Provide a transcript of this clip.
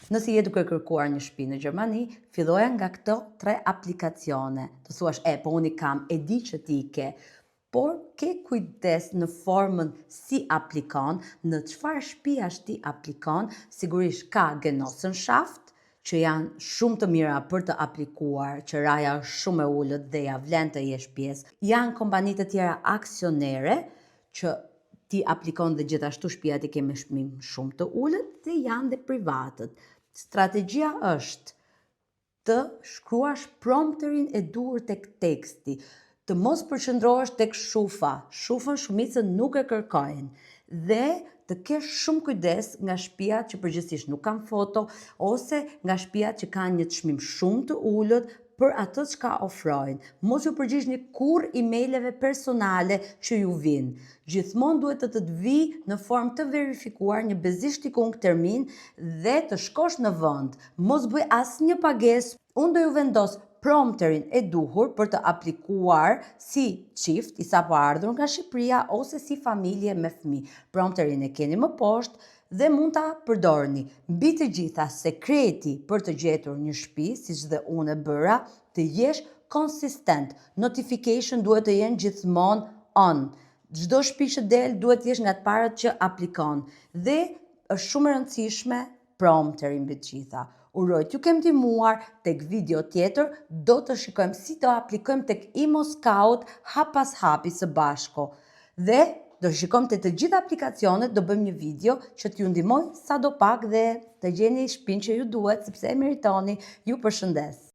Nëse je duke kërkuar një shtëpi në Gjermani, filloja nga këto 3 aplikacione. Të thuash, po unë i kam, e di që ti i ke, por ke kujdes në formën si aplikon, në çfarë shtëpiash ti aplikon, sigurisht ka Genossenschaft, që janë shumë të mira për të aplikuar, që raja është shumë e ullët dhe ja vlen të jesh pjesë. Janë kompani të tjera aksionere që ti aplikon dhe gjithashtu shtëpiat i ke me çmim shumë të ullët dhe janë dhe privatët. Strategjia është të shkruash prompterin e duhur tek teksti, të mos përqendrohesh tek shufa. Shufën shumicën nuk e kërkojnë dhe të kesh shumë kujdes nga shtëpiat që përgjithsisht nuk kanë foto ose nga shtëpiat që kanë një çmim shumë të ulët për atë çka ofrojnë. Mos ju përgjigjni kurrë emaileve personale që ju vinë. Gjithmonë duhet të vijë në formë të verifikuar një bezishtikung termin dhe të shkosh në vend. Mos bëj asnjë pagesë. Unë do ju vendos prompterin e duhur për të aplikuar si çift i sapo ardhur nga Shqipëria ose si familje me fëmijë. Prompterin e keni më poshtë dhe mund ta përdorni. Mbi të gjitha, sekreti për të gjetur një shtëpi, siç dhe unë e bëra, të jesh konsistent. Notification duhet të jenë gjithmonë on. Çdo shtëpi që del duhet të jesh nga të parët që aplikon. Dhe është shumë e rëndësishme prompteri mbi të gjitha. Uroj t'ju kem ndihmuar. Tek video tjetër do të shikojmë si do aplikojmë tek Imo Scout hap pas hapi së bashku. Dhe do shikojmë të gjitha aplikacionet, do bëjmë një video që t'ju ndihmoj sadopak dhe të gjeni shtëpinë që ju duhet sepse e meritoni. Ju përshëndes.